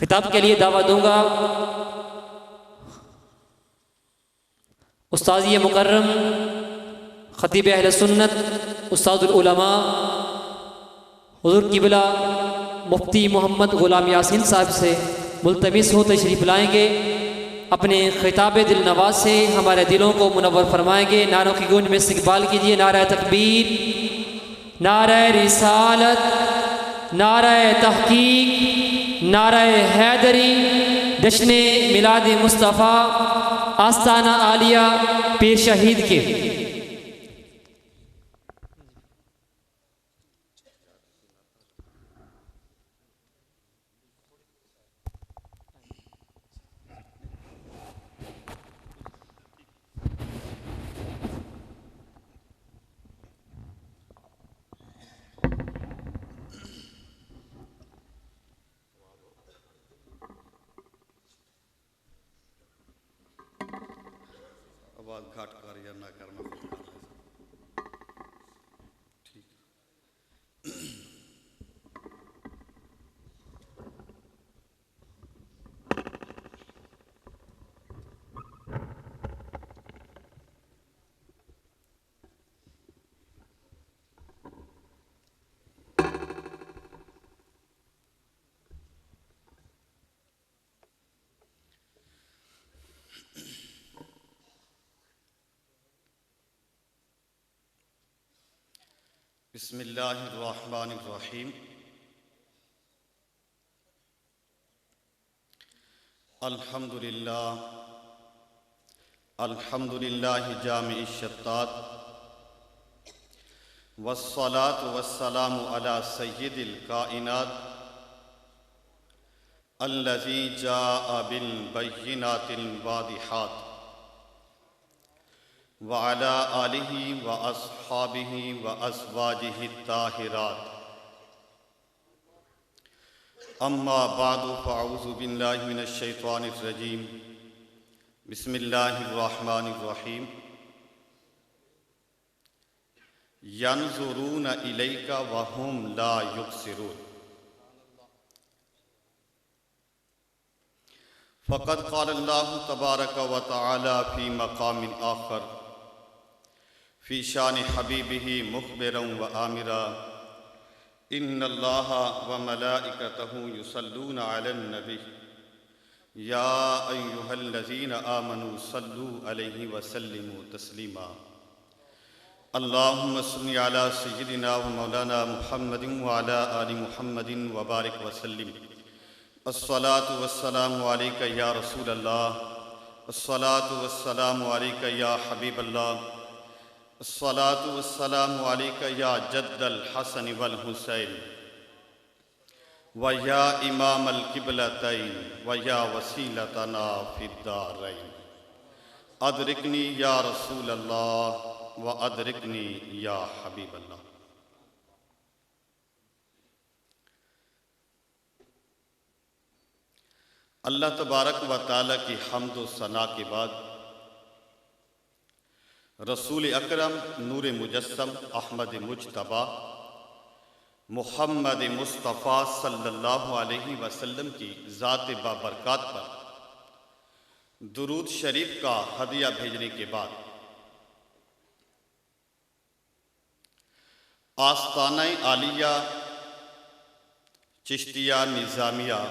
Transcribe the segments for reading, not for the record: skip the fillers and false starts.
خطاب کے لیے دعوت دوں گا استاذی مکرم خطیب اہل سنت استاد العلماء حضور قبلہ مفتی محمد غلام یاسین صاحب سے ملتمس ہو تشریف لائیں گے، اپنے خطاب دل نواز سے ہمارے دلوں کو منور فرمائیں گے۔ نعروں کی گونج میں استقبال کیجیے۔ نعرہ تکبیر، نعرہ رسالت، نعرہ تحقیق، نعرہ حیدری، جشن میلاد مصطفیٰ آستانہ عالیہ پیر شہید کے۔ آواز گھٹ کر یا نہ کرنا ٹھیک۔ بسم اللہ الرحمن الرحیم۔ الحمدللہ جامع الشتات، والصلاة والسلام علی سید الکائنات الذی جاء بالبینات الواضحات، وعلى آلہ واصحابہ وازواجہ الطاہرات۔ اما بعد فاعوذ باللہ من الشیطان الرجیم۔ بسم اللہ الرحمن الرحیم۔ ینظرون الیک وہم لا یبصرون۔ فقد قال اللہ تبارک و تعالی فی مقام آخر فی شان حبیبہ مخبرا و آمرا، ان اللہ و ملائکتہ یصلون علی النبی یا ایہا الذین آمنوا صلوا علیہ وسلموا تسلیما۔ اللہم صل علی سیدنا و مولانا محمد وعلی آل محمد وبارک وسلم۔ الصلاة والسلام علیک یا رسول اللہ، الصلاة والسلام علیک یا حبیب اللہ، الصلاة والسلام علیک یا جد الحسن والحسین، ویا امام القبلتین، ویا وسیلتنا فی الدارین۔ ادرکنی یا رسول اللہ وادرکنی یا حبیب اللہ۔ اللہ تبارک و تعالیٰ کی حمد و ثنا کے بعد رسول اکرم نور مجسم احمد مجتبیٰ محمد مصطفیٰ صلی اللہ علیہ وسلم کی ذات بابرکات پر درود شریف کا ہدیہ بھیجنے کے بعد آستانہ عالیہ چشتیہ نظامیہ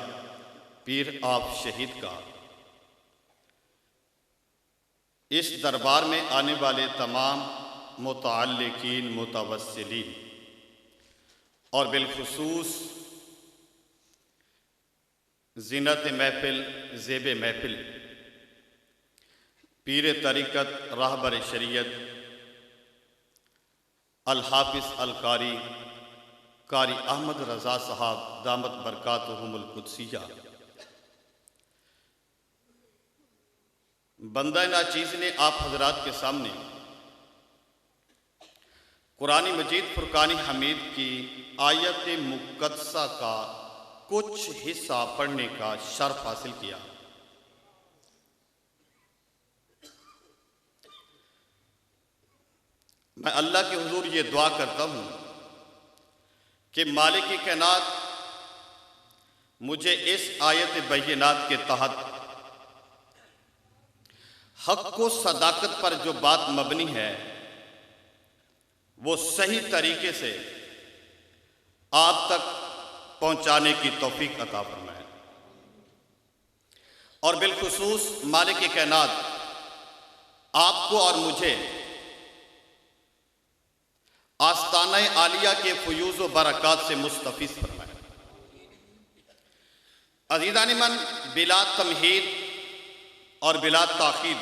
پیر آپ شہید کا اس دربار میں آنے والے تمام متعلقین، متوسلین اور بالخصوص زینت محفل، زیب محفل، پیر طریقت، راہبر شریعت الحافظ القاری قاری احمد رضا صاحب دامت برکاتہم القدسیہ، بندہ ناچیز نے آپ حضرات کے سامنے قرآن مجید فرقان حمید کی آیت مقدسہ کا کچھ حصہ پڑھنے کا شرف حاصل کیا۔ میں اللہ کے حضور یہ دعا کرتا ہوں کہ مالک کائنات مجھے اس آیت بینات کے تحت حق و صداقت پر جو بات مبنی ہے وہ صحیح طریقے سے آپ تک پہنچانے کی توفیق عطا فرمائے، اور بالخصوص مالک کائنات آپ کو اور مجھے آستانہ عالیہ کے فیوز و برکات سے مستفیض فرمائے۔ عزیزان من، بلا تمہید اور بلا تاخیر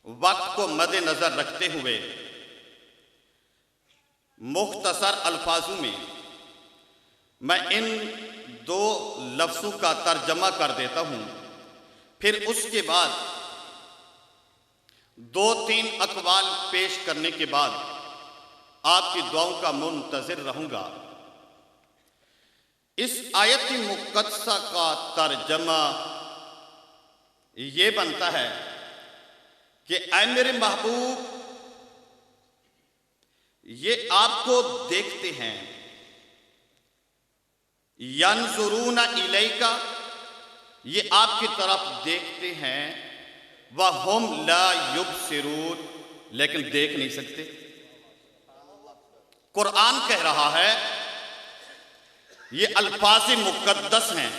وقت کو مد نظر رکھتے ہوئے مختصر الفاظوں میں ان دو لفظوں کا ترجمہ کر دیتا ہوں، پھر اس کے بعد دو تین اقوال پیش کرنے کے بعد آپ کی دعاؤں کا منتظر رہوں گا۔ اس آیت مقدسہ کا ترجمہ یہ بنتا ہے کہ اے میرے محبوب، یہ آپ کو دیکھتے ہیں، ینظرون الیک، یہ آپ کی طرف دیکھتے ہیں، وَهُمْ لَا يُبْصِرُونَ، لیکن دیکھ نہیں سکتے۔ قرآن کہہ رہا ہے، یہ الفاظ مقدس ہیں،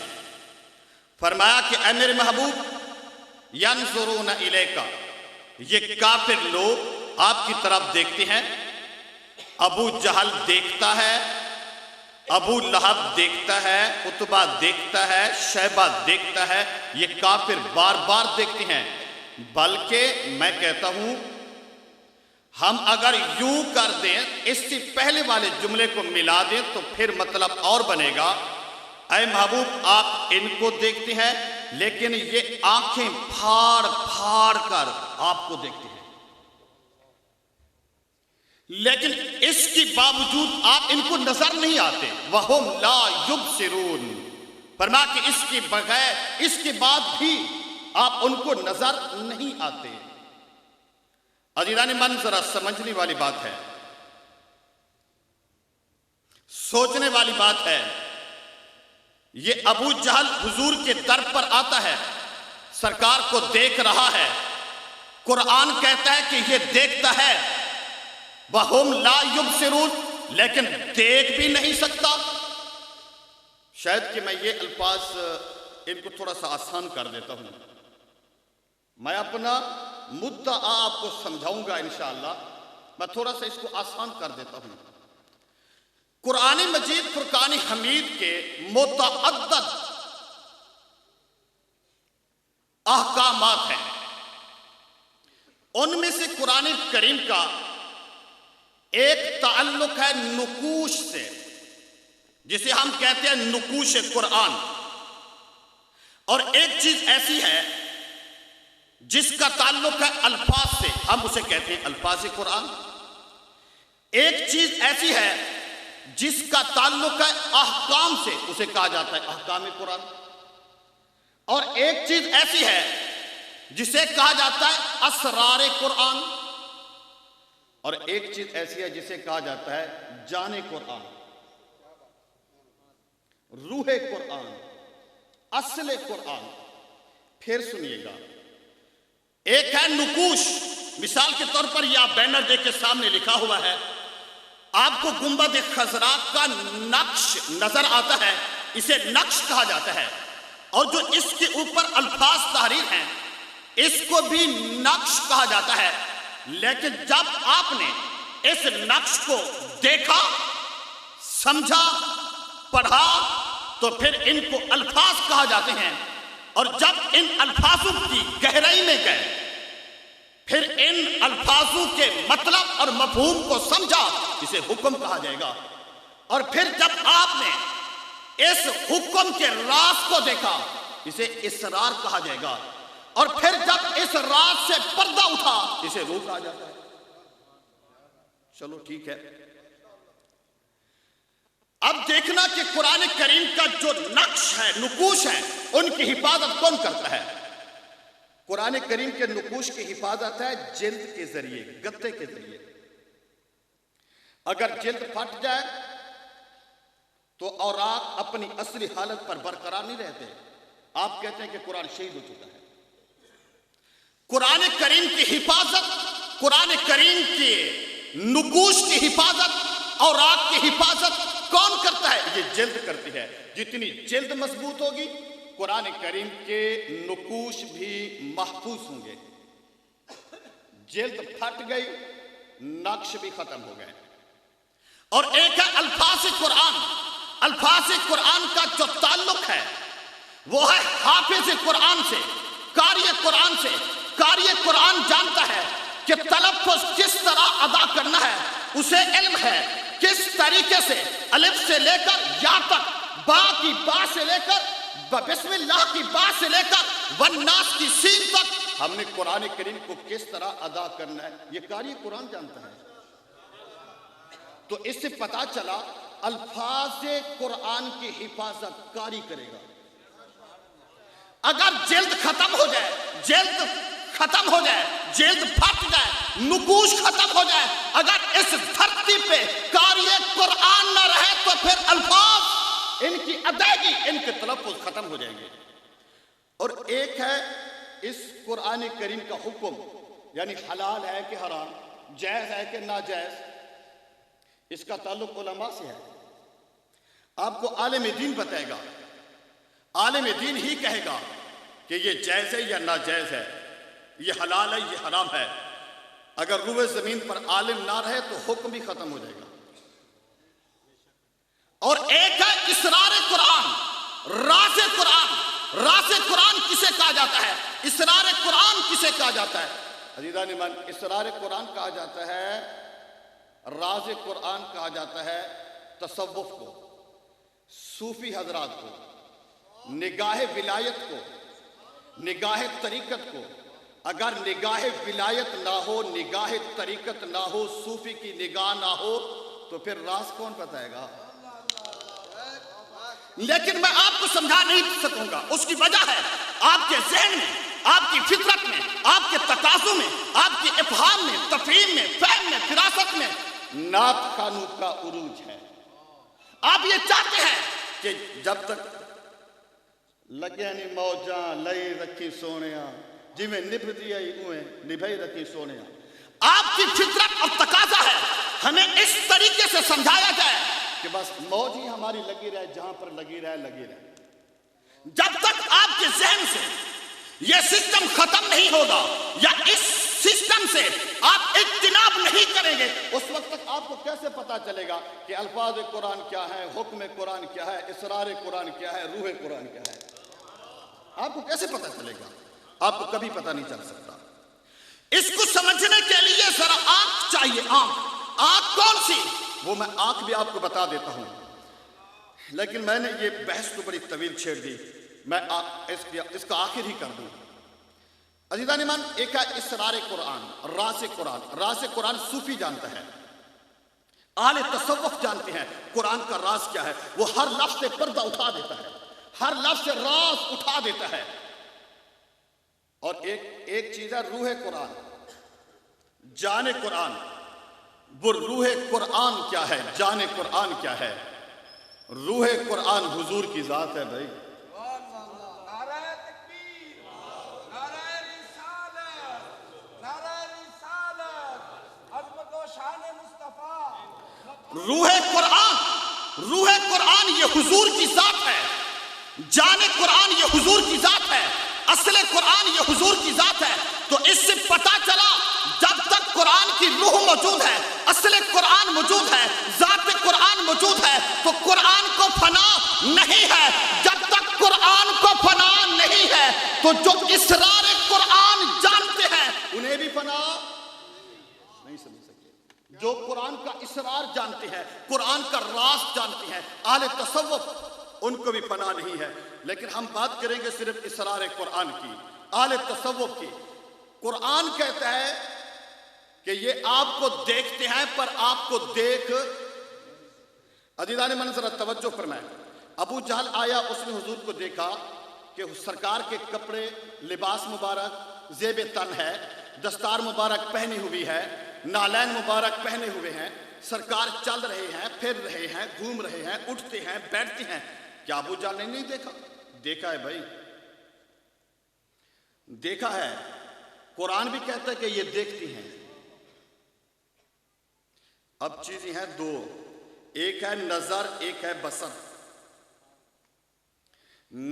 فرمایا کہ اے میرے محبوب ینظرون الیک، یہ کافر لوگ آپ کی طرف دیکھتے ہیں۔ ابو جہل دیکھتا ہے، ابو لہب دیکھتا ہے، عتبہ دیکھتا ہے، شیبہ دیکھتا ہے، یہ کافر بار بار دیکھتے ہیں۔ بلکہ میں کہتا ہوں، ہم اگر یوں کر دیں، اس سے پہلے والے جملے کو ملا دیں تو پھر مطلب اور بنے گا، اے محبوب آپ ان کو دیکھتے ہیں لیکن یہ آنکھیں پھاڑ پھاڑ کر آپ کو دیکھتے ہیں، لیکن اس کے باوجود آپ ان کو نظر نہیں آتے۔ وَهُمْ لَا يُبْصِرُونَ، فرمایا کہ اس کے بغیر، اس کے بعد بھی آپ ان کو نظر نہیں آتے۔ عزیزان من، ذرا سمجھنے والی بات ہے، سوچنے والی بات ہے۔ یہ ابو جہل حضور کے در پر آتا ہے، سرکار کو دیکھ رہا ہے، قرآن کہتا ہے کہ یہ دیکھتا ہے، وَهُمْ لَا يُبْصِرُونَ، لیکن دیکھ بھی نہیں سکتا۔ شاید کہ میں یہ الفاظ ان کو تھوڑا سا آسان کر دیتا ہوں، میں اپنا مدعا آپ کو سمجھاؤں گا انشاءاللہ، میں تھوڑا سا اس کو آسان کر دیتا ہوں۔ قرآن مجید فرقان حمید کے متعدد احکامات ہیں، ان میں سے قرآن کریم کا ایک تعلق ہے نقوش سے، جسے ہم کہتے ہیں نقوش قرآن، اور ایک چیز ایسی ہے جس کا تعلق ہے الفاظ سے، ہم اسے کہتے ہیں الفاظ قرآن۔ ایک چیز ایسی ہے جس کا تعلق ہے احکام سے، اسے کہا جاتا ہے احکام قرآن، اور ایک چیز ایسی ہے جسے کہا جاتا ہے اسرار قرآن، اور ایک چیز ایسی ہے جسے کہا جاتا ہے جان قرآن، روح قرآن، اصل قرآن۔ پھر سنیے گا، ایک ہے نقوش، مثال کے طور پر یہ آپ بینر دیکھ کے سامنے لکھا ہوا ہے، آپ کو گنبد خضرا کا نقش نظر آتا ہے، اسے نقش کہا جاتا ہے، اور جو اس کے اوپر الفاظ تحریر ہیں اس کو بھی نقش کہا جاتا ہے۔ لیکن جب آپ نے اس نقش کو دیکھا، سمجھا، پڑھا، تو پھر ان کو الفاظ کہا جاتے ہیں، اور جب ان الفاظوں کی گہرائی میں گئے، پھر ان الفاظوں کے مطلب اور مفہوم کو سمجھا، اسے حکم کہا جائے گا، اور پھر جب آپ نے اس حکم کے راز کو دیکھا، اسے اسرار کہا جائے گا، اور پھر جب اس راز سے پردہ اٹھا، اسے روح کہا جاتا ہے۔ چلو ٹھیک ہے، اب دیکھنا کہ قرآن کریم کا جو نقش ہے، نقوش ہے، ان کی حفاظت کون کرتا ہے؟ قرآن کریم کے نقوش کی حفاظت ہے جلد کے ذریعے، گتے کے ذریعے۔ اگر جلد پھٹ جائے تو اوراق اپنی اصلی حالت پر برقرار نہیں رہتے. آپ کہتے ہیں کہ قرآن شہید ہو چکا ہے. قرآن کریم کی حفاظت، قرآن کریم کے نقوش کی حفاظت، اوراق کی حفاظت کون کرتا ہے؟ یہ جلد کرتی ہے. جتنی جلد مضبوط ہوگی قرآن کریم کے نقوش بھی محفوظ ہوں گے. جلد پھٹ گئی، نقش بھی ختم ہو گئے. اور ایک ہے الفاظ قرآن. الفاظ قرآن کا جو تعلق ہے وہ ہے حافظ قرآن سے، قاری قرآن سے. قاری قرآن جانتا ہے کہ تلفظ کس طرح ادا کرنا ہے، اسے علم ہے کس طریقے سے الف سے لے کر یا تک، با کی با سے لے کر بسم اللہ کی با سے لے کر والناس کی سین تک ہم نے قرآن کریم کو کس طرح ادا کرنا ہے یہ قاری قرآن جانتا ہے. تو اس سے پتا چلا الفاظ قرآن کی حفاظت قاری کرے گا. اگر جلد ختم ہو جائے، جلد ختم ہو جائے، جلد پھٹ جائے، نقوش ختم ہو جائے، اگر اس دھرتی پہ قاری قرآن نہ رہے تو پھر الفاظ، ان کی ادائیگی، ان کے تلفظ ختم ہو جائیں گے. اور ایک ہے اس قرآن کریم کا حکم، یعنی حلال ہے کہ حرام، جائز ہے کہ ناجائز، اس کا تعلق علماء سے ہے. آپ کو عالم دین بتائے گا. عالم دین ہی کہے گا کہ یہ جائز ہے یا ناجائز ہے، یہ حلال ہے یہ حرام ہے. اگر روئے زمین پر عالم نہ رہے تو حکم بھی ختم ہو جائے گا. اور ایک ہے اسرار قرآن، راز قرآن. راز قرآن کسے کہا جاتا ہے؟ اسرار قرآن کسے کہا جاتا ہے؟ عزیزان ایمان، اسرار قرآن کہا جاتا ہے، راز قرآن کہا جاتا ہے تصوف کو، صوفی حضرات کو، نگاہ ولایت کو، نگاہ طریقت کو. اگر نگاہ ولایت نہ ہو، نگاہ طریقت نہ ہو، صوفی کی نگاہ نہ ہو تو پھر راز کون بتائے گا؟ لیکن میں آپ کو سمجھا نہیں سکوں گا. اس کی وجہ ہے آپ کے ذہن میں، آپ کی فطرت میں، آپ کے تقاضوں میں، آپ کے افہام میں، تفہیم میں، فہم میں، فراست میں نعت خوانوں کا عروج ہے. آپ یہ چاہتے ہیں کہ جب تک لگیا نہیں موجاں لئی رکھی سونیاں، جی میں نبھتی آئی اویں نبھائی رکھی سونیاں. آپ کی فطرت اور تقاضا ہے ہمیں اس طریقے سے سمجھایا جائے کہ بس موج ہی ہماری لگی رہے، جہاں پر لگی رہے لگی رہے. جب تک آپ کے ذہن سے یہ سسٹم ختم نہیں ہوگا یا اس سسٹم سے آپ اجتناب نہیں کریں گے، اس وقت تک آپ کو کیسے پتا چلے گا کہ الفاظ قرآن کیا ہے، حکم قرآن کیا ہے، اسرار قرآن کیا ہے، روح قرآن کیا ہے؟ آپ کو کیسے پتا چلے گا؟ آپ کو کبھی پتا نہیں چل سکتا. اس کو سمجھنے کے لیے ذرا آنکھ چاہیے. آنکھ کون سی؟ وہ میں آنکھ بھی آپ کو بتا دیتا ہوں، لیکن میں نے یہ بحث تو بڑی طویل چھیڑ دی، میں اس کا آخر ہی کر دوں. عزیزان ایمان، ایک ہے اسرار قرآن، راز قرآن. راز قرآن صوفی جانتا ہے، اہل تصوف جانتے ہیں قرآن کا راز کیا ہے. وہ ہر لفظ سے پردہ اٹھا دیتا ہے، ہر لفظ سے راز اٹھا دیتا ہے. اور ایک چیز ہے روح قرآن، جان قرآن. وہ روح قرآن کیا ہے، جان قرآن کیا ہے؟ روح قرآن حضور کی ذات ہے بھائی. روح قرآن یہ حضور کی ذات ہے. جان قرآن یہ حضور کی ذات ہے. اصل قرآن یہ حضور کی ذات ہے. تو اس سے پتا چلا جب تک قرآن کی روح موجود ہے، اصل قرآن موجود ہے، ذات قرآن موجود ہے، تو قرآن کو فنا نہیں ہے. جب تک قرآن کو فنا نہیں ہے تو جو اسرار قرآن جانتے ہیں انہیں بھی فنا نہیں سمجھ سکتے. جو قرآن کا اسرار جانتے ہیں، قرآن کا راز جانتے ہیں، اہل تصوف، ان کو بھی فنا نہیں ہے. لیکن ہم بات کریں گے صرف اسرار قرآن کی، اہل تصوف کی. قرآن کہتا ہے کہ یہ آپ کو دیکھتے ہیں پر آپ کو دیکھ. عزیزان من ذرا توجہ فرمائیں. ابو جہل آیا، اس نے حضور کو دیکھا کہ سرکار کے کپڑے، لباس مبارک زیب تن ہے، دستار مبارک پہنی ہوئی ہے، نالین مبارک پہنے ہوئے ہیں، سرکار چل رہے ہیں، پھر رہے ہیں، گھوم رہے ہیں، اٹھتے ہیں، بیٹھتے ہیں. کیا ابو جان نے نہیں دیکھا؟ دیکھا ہے بھائی، دیکھا ہے. قرآن بھی کہتا ہے کہ یہ دیکھتی ہیں. اب چیزیں ہیں دو، ایک ہے نظر، ایک ہے بصر.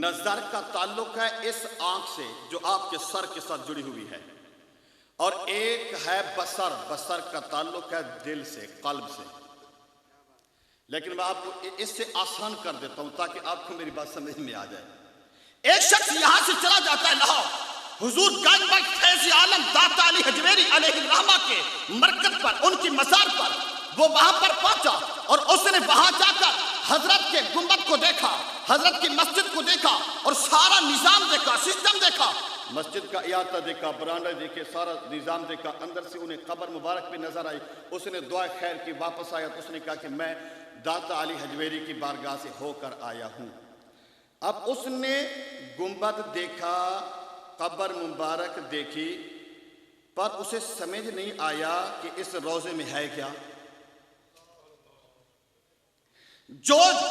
نظر کا تعلق ہے اس آنکھ سے جو آپ کے سر کے ساتھ جڑی ہوئی ہے، اور ایک ہے بصر. بصر کا تعلق ہے دل سے، قلب سے. لیکن میں آپ کو اس سے آسان کر دیتا ہوں تاکہ آپ کو میری بات سمجھ میں آ جائے. ایک شخص یہاں سے چلا جاتا ہے لاہور، حضور گنج بخش فیض عالم داتا علی حجویری علیہ الرحمہ کے مرکز پر، ان کی مزار پر وہ وہاں پر پہنچا، اور اس نے وہاں جا کر حضرت کے گنبد کو دیکھا، حضرت کی مسجد کو دیکھا، اور سارا نظام دیکھا، سسٹم دیکھا. مسجد کا احاطہ دیکھا، برانڈے دیکھے، سارا نظام دیکھا. اندر سے انہیں قبر مبارک بھی نظر آئی. اس نے دعا خیر کی، واپس آیا تو اس نے کہا کہ میں داتا علی حجویری کی بارگاہ سے ہو کر آیا ہوں. اب اس نے گنبد دیکھا، قبر مبارک دیکھی، پر اسے سمجھ نہیں آیا کہ اس روضے میں ہے کیا.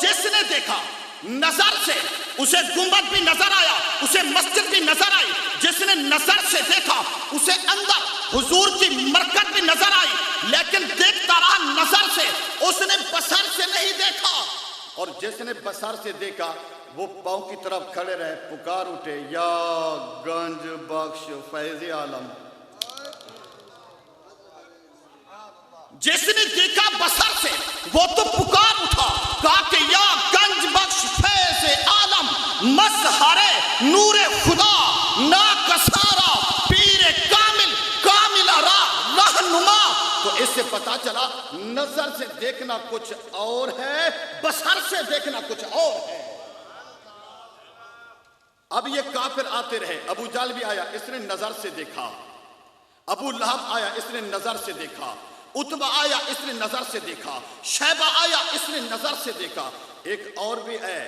جس نے دیکھا نظر سے، اسے گنبد بھی نظر آیا، اسے مسجد بھی نظر آئی. جس نے نظر سے دیکھا اسے اندر حضور کی مرکز بھی نظر آئی، لیکن دیکھتا رہا نظر سے، اس نے بصر سے نہیں دیکھا. اور جس نے بصر سے دیکھا وہ پاؤں کی طرف کھڑے رہے، پکار اٹھے، یا گنج بخش فیض عالم. جس نے دیکھا بصر سے وہ تو پکار اٹھا، کہا کہ یا گنج بخش فیض عالم، مظہر نور خدا، ناکسارا پیر کامل، کامل رہنما. تو اس سے پتا چلا نظر سے دیکھنا کچھ اور ہے، بصر سے دیکھنا کچھ اور ہے. اب یہ کافر آتے رہے. ابو جہل بھی آیا، اس نے نظر سے دیکھا. ابو لہب آیا، اس نے نظر سے دیکھا. عتبہ آیا، اس نے نظر سے دیکھا. شیبہ آیا، اس نے نظر سے دیکھا. ایک اور بھی ہے،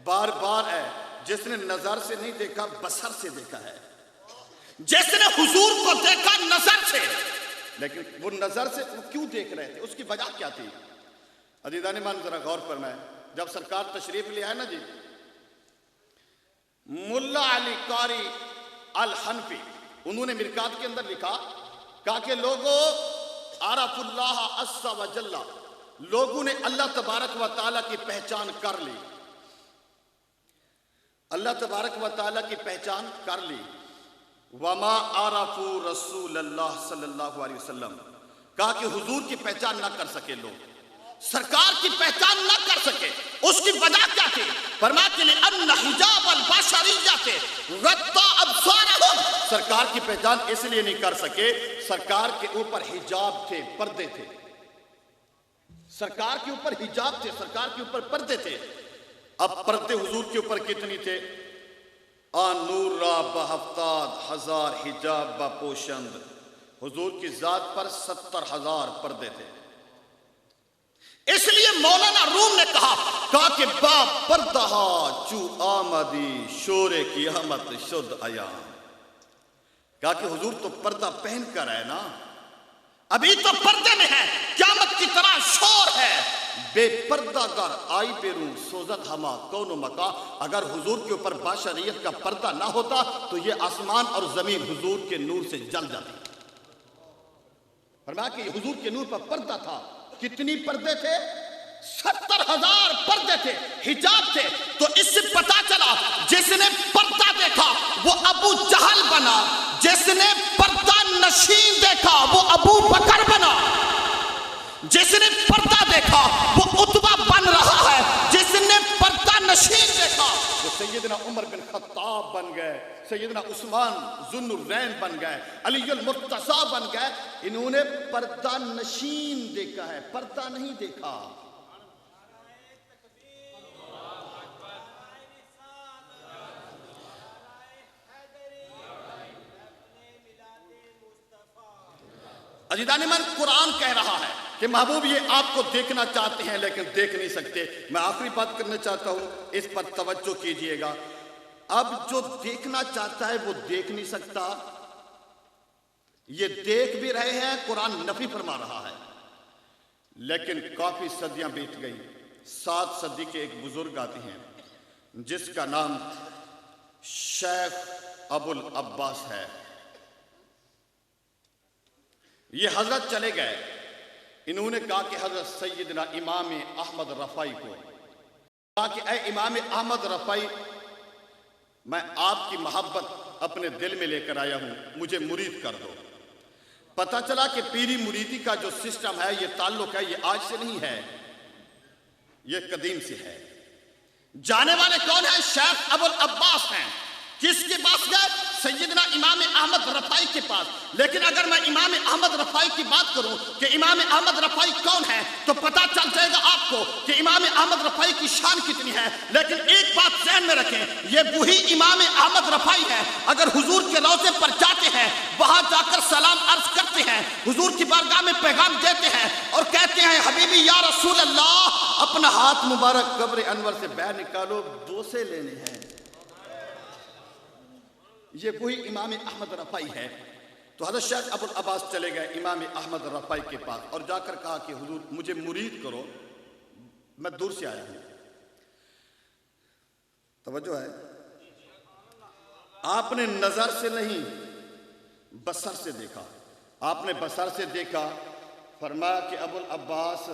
بار بار ہے، جس نے نظر سے نہیں دیکھا، بصر سے دیکھا ہے. جس نے حضور کو دیکھا نظر سے، لیکن وہ نظر سے وہ کیوں دیکھ رہے تھے، اس کی وجہ کیا تھی؟ عزیزان ایمان ذرا غور فرمائیں. جب سرکار تشریف لے آئے نا جی، ملا علی قاری الحنفی، انہوں نے مرکات کے اندر لکھا، کہا کہ لوگوں عرف اللہ عز و جل، لوگوں نے اللہ تبارک و تعالیٰ کی پہچان کر لی، اللہ تبارک و تعالیٰ کی پہچان کر لی. وما عرفوا رسول اللہ صلی اللہ علیہ وسلم، کہا کہ حضور کی پہچان نہ کر سکے، لوگ سرکار کی پہچان نہ کر سکے. اس کی وجہ کیا تھی؟ فرمایا کہ لأن حجاب البشریت غطى ابصارهم، سرکار کی پہچان اس لیے نہیں کر سکے، سرکار کے اوپر حجاب تھے، پردے تھے. سرکار کے اوپر حجاب تھے، سرکار کے اوپر پردے تھے. اب پردے حضور کے اوپر کتنی تھے؟ نور را بہفتاد ہزار حجاب با پوشند، حضور کی ذات پر 70,000 پردے تھے. اس لیے مولانا روم نے کہا کہ با پردہ چو آمدی شور قیامت شد ایام، کہا کہ حضور تو پردہ پہن کر ہے نا، ابھی تو پردے میں ہے، قیامت کی طرح شور ہے. بے پردہ گر آئی بیرون سوزت ہما کون و مکا، اگر حضور کے اوپر بشریت کا پردہ نہ ہوتا تو یہ آسمان اور زمین حضور کے نور سے جل جاتی. فرمایا کہ حضور کے نور پر پردہ تھا. کتنی پردے تھے؟ 70,000 پردے تھے، حجاب تھے. تو اس سے پتا چلا جس نے پردہ دیکھا وہ ابو جہل بنا، جس نے پردہ نشین دیکھا وہ ابو بکر بنا، جس نے پردہ دیکھا وہ عتبہ بن رہا ہے، جس نے پردہ نشین دیکھا وہ سیدنا عمر بن خطاب بن گئے، سیدنا عثمان ذو الرین بن گئے، علی المرتضیٰ بن گئے. انہوں نے پردہ نشین دیکھا ہے، پردہ نہیں دیکھا. عزیزان من، قرآن کہہ رہا ہے کہ محبوب یہ آپ کو دیکھنا چاہتے ہیں لیکن دیکھ نہیں سکتے. میں آخری بات کرنا چاہتا ہوں، اس پر توجہ کیجئے گا. اب جو دیکھنا چاہتا ہے وہ دیکھ نہیں سکتا، یہ دیکھ بھی رہے ہیں، قرآن نفی فرما رہا ہے. لیکن کافی صدیاں بیت گئی. 7 صدی کے ایک بزرگ آتے ہیں جس کا نام شیخ ابو العباس ہے. یہ حضرت چلے گئے. انہوں نے کہا کہ حضرت سیدنا امام احمد رفاعی کو کہا کہ اے امام احمد رفاعی، میں آپ کی محبت اپنے دل میں لے کر آیا ہوں، مجھے مرید کر دو. پتہ چلا کہ پیری مریدی کا جو سسٹم ہے، یہ تعلق ہے، یہ آج سے نہیں ہے، یہ قدیم سے ہے. جانے والے کون ہیں؟ شیخ ابو العباس ہیں. کس کے پاس گئے؟ سیدنا امام احمد رفاعی کے پاس. لیکن اگر میں امام احمد رفاعی کی بات کروں کہ امام احمد رفاعی کون ہے تو پتہ چل جائے گا آپ کو کہ امام احمد رفاعی کی شان کتنی ہے. لیکن ایک بات ذہن میں رکھیں، یہ وہی امام احمد رفاعی ہے اگر حضور کے روضے پر جاتے ہیں، وہاں جا کر سلام عرض کرتے ہیں، حضور کی بارگاہ میں پیغام دیتے ہیں اور کہتے ہیں حبیبی یا رسول اللہ، اپنا ہاتھ مبارک قبر انور سے باہر نکالو، بوسے لینے ہیں. یہ وہی امام احمد رفاعی ہے. تو حضرت شیخ ابو العباس چلے گئے امام احمد رفاعی کے پاس اور جا کر کہا کہ حضور مجھے مرید کرو، میں دور سے آیا ہوں. توجہ ہے، آپ نے نظر سے نہیں بصر سے دیکھا. آپ نے بصر سے دیکھا. فرمایا کہ ابو العباس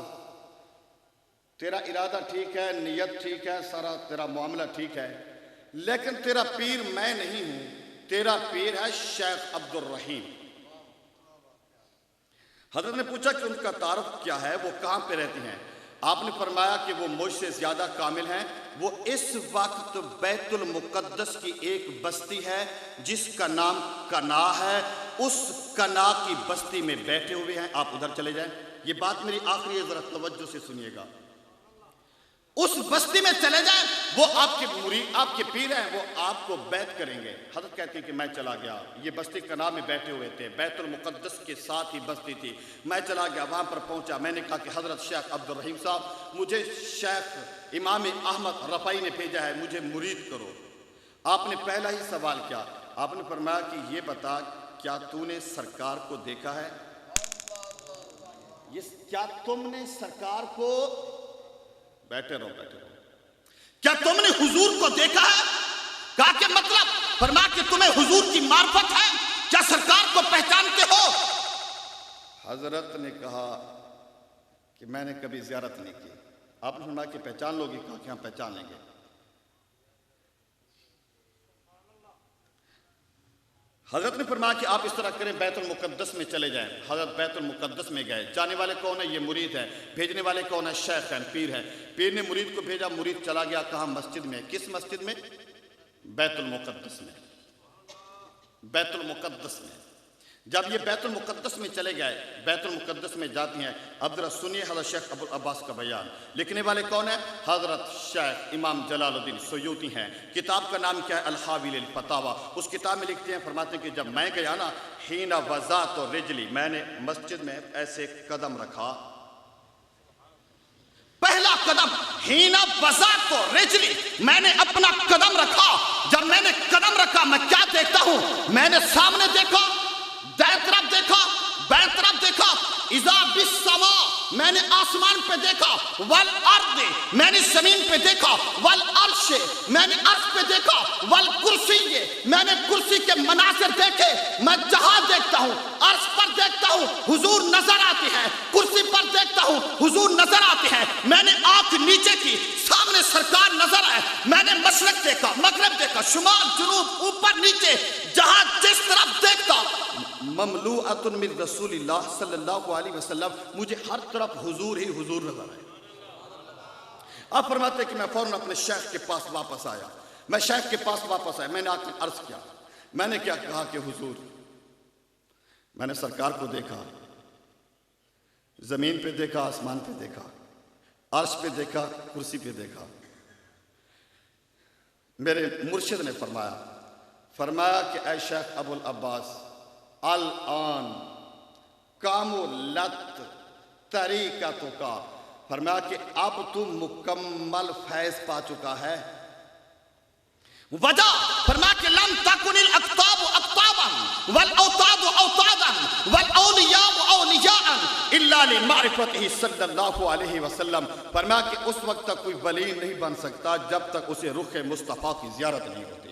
تیرا ارادہ ٹھیک ہے، نیت ٹھیک ہے، سارا تیرا معاملہ ٹھیک ہے، لیکن تیرا پیر میں نہیں ہوں، تیرا پیر ہے شیخ عبد الرحیم. حضرت نے پوچھا کہ ان کا تعارف کیا ہے، وہ کہاں پہ رہتے ہیں؟ آپ نے فرمایا کہ وہ مجھ سے زیادہ کامل ہیں. وہ اس وقت بیت المقدس کی ایک بستی ہے جس کا نام کنا ہے، اس کنا کی بستی میں بیٹھے ہوئے ہیں. آپ ادھر چلے جائیں. یہ بات میری آخری ہے، ذرا توجہ سے سنیے گا. اس بستی میں چلے جائیں، وہ آپ کے مرید، آپ کے پیر ہیں، وہ آپ کو بیعت کریں گے. حضرت کہتی کہ میں چلا گیا. یہ بستی کنا میں بیٹھے ہوئے تھے، بیت المقدس کے ساتھ ہی بستی تھی. میں چلا گیا، وہاں پر پہنچا. میں نے کہا کہ حضرت شیخ عبد الرحیم صاحب، مجھے شیخ امام احمد رفاعی نے بھیجا ہے، مجھے مرید کرو. آپ نے پہلا ہی سوال کیا. آپ نے فرمایا کہ یہ بتا، کیا تو نے سرکار کو دیکھا ہے؟ کیا تم نے سرکار کو، بیٹھے رہو بیٹھے رہو، کیا تم نے حضور کو دیکھا ہے؟ کہا کہ مطلب؟ فرمایا کہ تمہیں حضور کی معرفت ہے، کیا سرکار کو پہچانتے ہو؟ حضرت نے کہا کہ میں نے کبھی زیارت نہیں کی. آپ نے فرمایا کہ پہچان لوگی؟ کہا کہ ہاں پہچان لیں گے. حضرت نے فرمایا کہ آپ اس طرح کریں، بیت المقدس میں چلے جائیں. حضرت بیت المقدس میں گئے. جانے والے کون ہیں؟ یہ مرید ہے. بھیجنے والے کون ہیں؟ شیخ ہیں، پیر ہے. پیر نے مرید کو بھیجا، مرید چلا گیا. کہاں؟ مسجد میں. کس مسجد میں؟ بیت المقدس میں. بیت المقدس میں. جب یہ بیت المقدس میں چلے گئے، بیت المقدس میں جاتی ہیں. اب ذرا سنیے حضرت شیخ ابو العباس کا بیان. لکھنے والے کون ہیں؟ حضرت شیخ امام جلال الدین سیوطی ہیں. کتاب کا نام کیا ہے؟ الحاوی للفتاوی. اس کتاب میں لکھتے ہیں، فرماتے ہیں کہ جب میں گیا نا، حین وضعت رجلی، میں نے مسجد میں ایسے قدم رکھا. پہلا قدم، حین وضعت رجلی، میں نے اپنا قدم رکھا. جب میں نے قدم رکھا، میں کیا دیکھتا ہوں؟ میں نے سامنے دیکھا، دائیں طرف دیکھا، بائیں طرف دیکھا. اذا بالسماء، میں نے آسمان پہ دیکھا. والارض، میں نے زمین پہ دیکھا. والعرش، میں نے عرش پہ دیکھا. والکرسی، میں نے کرسی کے مناظر دیکھے. میں جہاں دیکھتا ہوں، عرش پر دیکھتا ہوں، حضور نظر آتے ہیں. کرسی پر دیکھتا ہوں، حضور نظر آتے ہیں. میں نے آنکھ نیچے کی، سامنے سرکار نظر آئے. میں نے مشرق دیکھا، مغرب دیکھا، شمال جنوب، اوپر نیچے، جہاں جس طرف دیکھتا مملوءۃ من رسول اللہ صلی اللہ علیہ وسلم، مجھے ہر طرف حضور ہی حضور نظر آئے. آپ فرماتے ہیں کہ میں فوراً اپنے شیخ کے پاس واپس آیا. میں شیخ کے پاس واپس آیا. میں نے آ کے عرض کیا. میں نے کیا کہا کہ حضور، میں نے سرکار کو دیکھا، زمین پہ دیکھا، آسمان پہ دیکھا، عرش پہ دیکھا، کرسی پہ دیکھا. میرے مرشد نے فرمایا کہ اے شیخ ابو العباس، الان کاملت طریقتوں کا، فرمایا کہ اب تو مکمل فیض پا چکا ہے. وجہ فرما کہ لم تکن الاقطاب اقطابا والاوتاد اوتادا والاولیاء اولیاء الا لمعرفتہ صلی اللہ علیہ وسلم. فرما کہ اس وقت تک کوئی ولی نہیں بن سکتا جب تک اسے رخ مصطفیٰ کی زیارت نہیں ہوتی.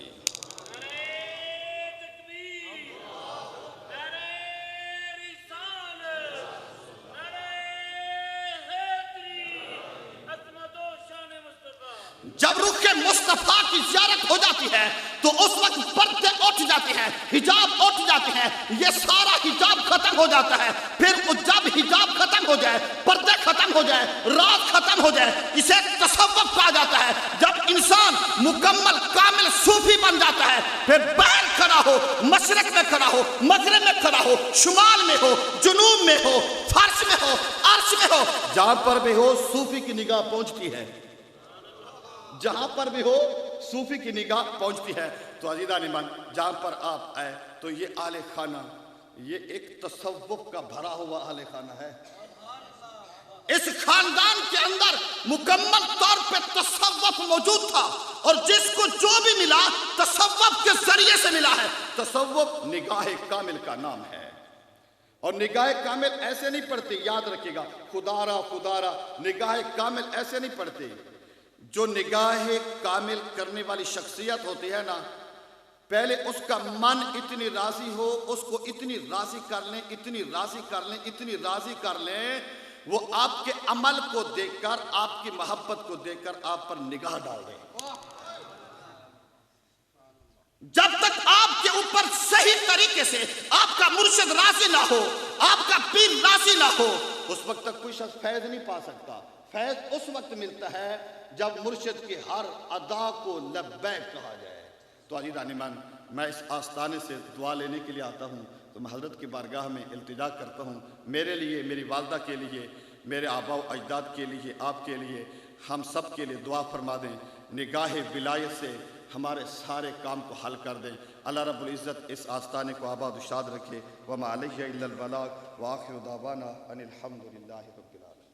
جب رخ مصطفیٰ کی زیارت ہو جاتی ہے تو اس وقت پردے اٹھ جاتے ہیں، حجاب اٹھ جاتے ہیں، یہ سارا حجاب ختم ہو جاتا ہے. پھر جب حجاب ختم ہو جائے، پردے ختم ہو جائے، راز ختم ہو جائے، اسے تصوف کہا جاتا ہے. جب انسان مکمل کامل صوفی بن جاتا ہے، پھر باہر کھڑا ہو، مشرق میں کھڑا ہو، مغرب میں کھڑا ہو، شمال میں ہو، جنوب میں ہو، فرش میں ہو، عرش میں ہو، جہاں پر بھی ہو صوفی کی نگاہ پہنچتی ہے. جہاں پر بھی ہو صوفی کی نگاہ پہنچتی ہے. تو عزیزان ایمان، جہاں پر آپ آئے تو یہ اہل خانہ، یہ ایک تصوف کا بھرا ہوا اہل خانہ ہے. اس خاندان کے اندر مکمل طور پہ تصوف موجود تھا، اور جس کو جو بھی ملا تصوف کے ذریعے سے ملا ہے. تصوف نگاہ کامل کا نام ہے، اور نگاہ کامل ایسے نہیں پڑھتے، یاد رکھیے گا، خدارا خدارا نگاہ کامل ایسے نہیں پڑھتے. جو نگاہ کامل کرنے والی شخصیت ہوتی ہے نا، پہلے اس کا من اتنی راضی ہو، اس کو اتنی راضی کر لیں، اتنی راضی کر لیں، اتنی راضی کر لیں، وہ آپ کے عمل کو دیکھ کر، آپ کی محبت کو دیکھ کر آپ پر نگاہ ڈال دیں. جب تک آپ کے اوپر صحیح طریقے سے آپ کا مرشد راضی نہ ہو، آپ کا پیر راضی نہ ہو، اس وقت تک کوئی شخص فیض نہیں پا سکتا. فیض اس وقت ملتا ہے جب مرشد کی ہر ادا کو لبیک کہا جائے. تو عزیزان ایمان، میں اس آستانے سے دعا لینے کے لیے آتا ہوں تو میں حضرت کی بارگاہ میں التجا کرتا ہوں، میرے لیے، میری والدہ کے لیے، میرے آباء و اجداد کے لیے، آپ کے لیے، ہم سب کے لیے دعا فرما دیں. نگاہ ولایت سے ہمارے سارے کام کو حل کر دیں. اللہ رب العزت اس آستانے کو آباد و شاد رکھے. وما علیہ الا البلاغ وآخر دعوانا ان الحمد للہ رب العالمین.